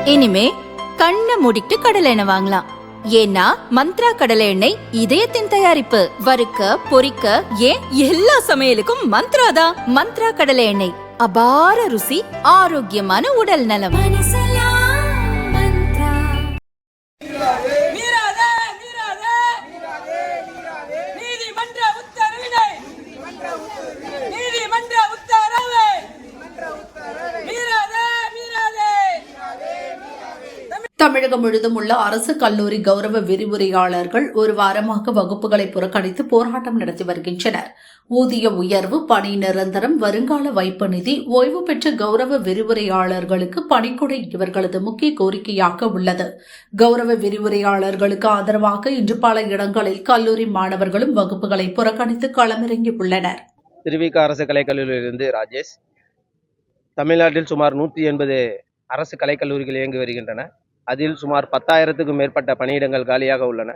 இனிமே கண்ணை மூடிட்டு கடலை எண்ணெய் வாங்கலாம். ஏன்னா மந்த்ரா கடலை எண்ணெய் இதயத்தின் தயாரிப்பு. வறுக்க பொரிக்க ஏன் எல்லா சமையலுக்கும் மந்த்ரா தான். மந்த்ரா கடலை எண்ணெய், அபார ருசி, ஆரோக்கியமான உடல் நலம். தமிழகம் முழுதும் உள்ள அரசு கல்லூரி கௌரவ விரிவுரையாளர்கள் ஒரு வாரமாக வகுப்புகளை புறக்கணித்து போராட்டம் நடத்தி வருகின்றனர். ஊதிய உயர்வு, பணி நிரந்தரம், வருங்கால வைப்பு நிதி, ஓய்வு பெற்ற கௌரவ விரிவுரையாளர்களுக்கு பணிக்கொடை இவர்களது முக்கிய கோரிக்கையாக உள்ளது. கௌரவ விரிவுரையாளர்களுக்கு ஆதரவாக இன்று பல இடங்களில் கல்லூரி மாணவர்களும் வகுப்புகளை புறக்கணித்து களமிறங்கியுள்ளனர். திருவிக அரசு கலைக்கல்லூரியிலிருந்து ராஜேஷ். தமிழ்நாட்டில் சுமார் 180 அரசு கலைக்கல்லூரிகள் இயங்கி வருகின்றன. அதில் சுமார் 10,000க்கும் மேற்பட்ட பணியிடங்கள் காலியாக உள்ளன.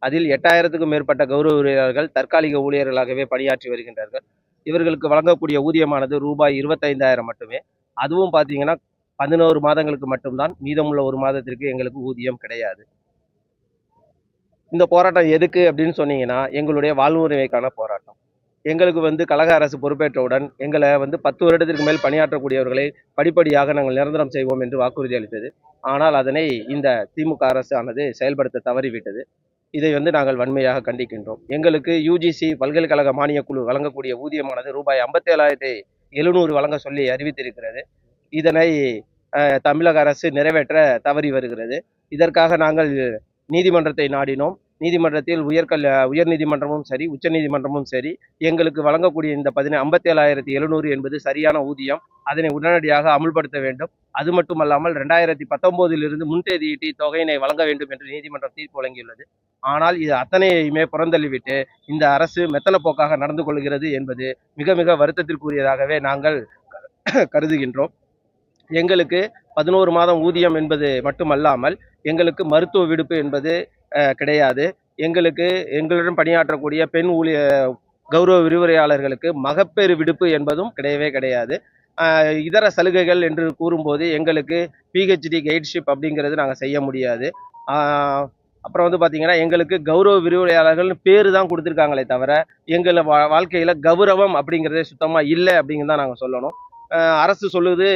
அதில் 8,000க்கும் மேற்பட்ட கௌரவ ஊழியர்கள் தற்காலிக ஊழியர்களாகவே பணியாற்றி வருகின்றார்கள். இவர்களுக்கு வழங்கக்கூடிய ஊதியமானது ரூபாய் 25,000 மட்டுமே. அதுவும் பார்த்தீங்கன்னா 11 மாதங்களுக்கு மட்டும்தான். மீதமுள்ள ஒரு மாதத்திற்கு எங்களுக்கு ஊதியம் கிடையாது. இந்த போராட்டம் எதுக்கு அப்படின்னு சொன்னீங்கன்னா, எங்களுடைய வாழ்வுரிமைக்கான போராட்டம். எங்களுக்கு கழக அரசு பொறுப்பேற்றவுடன் எங்களை 10 வருடத்திற்கு மேல் பணியாற்றக்கூடியவர்களை படிப்படியாக நாங்கள் நிரந்தரம் செய்வோம் என்று வாக்குறுதி அளித்தது. ஆனால் அதனை இந்த திமுக அரசு ஆனது செயல்படுத்த தவறிவிட்டது. இதை நாங்கள் வன்மையாக கண்டிக்கின்றோம். எங்களுக்கு யுஜிசி பல்கலைக்கழக மானியக் குழு வழங்கக்கூடிய ஊதியமானது ரூபாய் 57,700 வழங்க சொல்லி அறிவித்திருக்கிறது. இதனை தமிழக அரசு நிறைவேற்ற தவறி வருகிறது. இதற்காக நாங்கள் நீதிமன்றத்தை நாடினோம். நீதிமன்றத்தில் உயர் நீதிமன்றமும் சரி, உச்ச நீதிமன்றமும் சரி, எங்களுக்கு வழங்கக்கூடிய இந்த 57,700 என்பது சரியான ஊதியம். அதனை உடனடியாக அமுல்படுத்த வேண்டும். அது மட்டுமல்லாமல் 2019 முன்தேதியிட்டு தொகையினை வழங்க வேண்டும் என்று நீதிமன்றம் தீர்ப்பு வழங்கியுள்ளது. ஆனால் இது அத்தனையுமே புறந்தள்ளிவிட்டு இந்த அரசு மெத்தன போக்காக நடந்து கொள்கிறது என்பது மிக மிக வருத்தத்திற்குரியதாகவே நாங்கள் கருதுகின்றோம். எங்களுக்கு 11 மாதம் ஊதியம் என்பது மட்டுமல்லாமல் எங்களுக்கு மருத்துவ விடுப்பு என்பது கிடையாது. எங்களுடன் பணியாற்றக்கூடிய பெண் கௌரவ விரிவுரையாளர்களுக்கு மகப்பேறு விடுப்பு என்பதும் கிடையவே கிடையாது. இதர சலுகைகள் என்று கூறும்போது எங்களுக்கு பிஹெச்டி கைட்ஷிப் அப்படிங்கிறது நாங்கள் செய்ய முடியாது. அப்புறம் பார்த்தீங்கன்னா எங்களுக்கு கௌரவ விரிவுரையாளர்கள்னு பேர் தான் கொடுத்துருக்காங்களே தவிர எங்களை வாழ்க்கையில் கௌரவம் அப்படிங்கிறதே சுத்தமாக இல்லை அப்படிங்கிறது தான் நாங்கள் சொல்லணும். அரசு சொல்லுது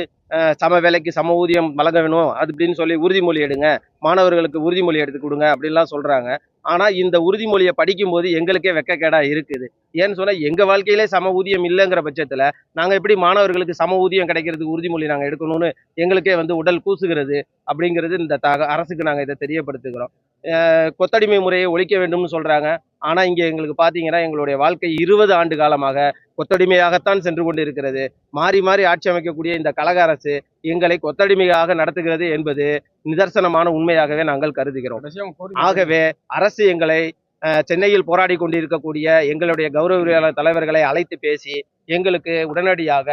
சம வேலைக்கு சம ஊதியம் வழங்க வேணும் அது அப்படின்னு சொல்லி உறுதிமொழி எடுங்க, மாணவர்களுக்கு உறுதிமொழி எடுத்து கொடுங்க அப்படின்லாம் சொல்கிறாங்க. ஆனால் இந்த உறுதிமொழியை படிக்கும்போது எங்களுக்கே வெக்கக்கேடாக இருக்குது. ஏன்னு சொன்னால் எங்கள் வாழ்க்கையிலே சம ஊதியம் இல்லைங்கிற பட்சத்தில் நாங்கள் எப்படி மாணவர்களுக்கு சம ஊதியம் கிடைக்கிறதுக்கு உறுதிமொழி நாங்கள் எடுக்கணும்னு எங்களுக்கே உடல் கூசுகிறது அப்படிங்கிறது இந்த அரசுக்கு நாங்கள் இதை தெரியப்படுத்துகிறோம். கொத்தடிமை முறையை ஒழிக்க வேண்டும்னு சொல்கிறாங்க. ஆனால் இங்கே எங்களுக்கு பார்த்தீங்கன்னா எங்களுடைய வாழ்க்கை 20 ஆண்டு காலமாக கொத்தடிமையாகத்தான் சென்று கொண்டு இருக்கிறது. மாறி மாறி ஆட்சி அமைக்கக்கூடிய இந்த கழக அரசு எங்களை கொத்தடிமையாக நடத்துகிறது என்பது நிதர்சனமான உண்மையாகவே நாங்கள் கருதுகிறோம். ஆகவே அரசு எங்களை சென்னையில் போராடி கொண்டிருக்கக்கூடிய எங்களுடைய கௌரவ விரிவுரையாளர் தலைவர்களை அழைத்து பேசி எங்களுக்கு உடனடியாக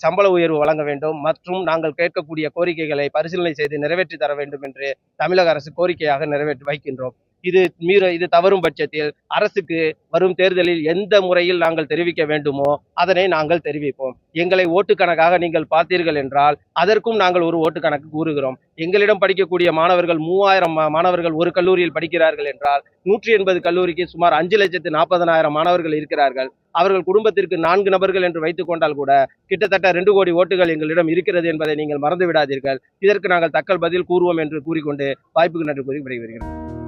சம்பள உயர்வு வழங்க வேண்டும் மற்றும் நாங்கள் கேட்கக்கூடிய கோரிக்கைகளை பரிசீலனை செய்து நிறைவேற்றி தர வேண்டும் என்று தமிழக அரசு கோரிக்கையாக நிறைவேற்றி வைக்கின்றோம். இது தவறும் பட்சத்தில் அரசுக்கு வரும் தேர்தலில் எந்த முறையில் நாங்கள் தெரிவிக்க வேண்டுமோ அதனை நாங்கள் தெரிவிப்போம். எங்களை ஓட்டுக்கணக்காக நீங்கள் பார்த்தீர்கள் என்றால் அதற்கும் நாங்கள் ஒரு ஓட்டுக்கணக்கு கூறுகிறோம். எங்களிடம் படிக்கக்கூடிய மாணவர்கள் 3000 மாணவர்கள் ஒரு கல்லூரியில் படிக்கிறார்கள் என்றால் 180 கல்லூரிக்கு சுமார் 5,40,000 மாணவர்கள் இருக்கிறார்கள். அவர்கள் குடும்பத்திற்கு 4 நபர்கள் என்று வைத்துக் கொண்டால் கூட கிட்டத்தட்ட 2 கோடி ஓட்டுகள் எங்களிடம் இருக்கிறது என்பதை நீங்கள் மறந்து விடாதீர்கள். இதற்கு நாங்கள் தக்க பதில் கூறுவோம் என்று கூறிக்கொண்டு வாய்ப்புக்கு நன்றி கூறி விடைபெறுகிறோம்.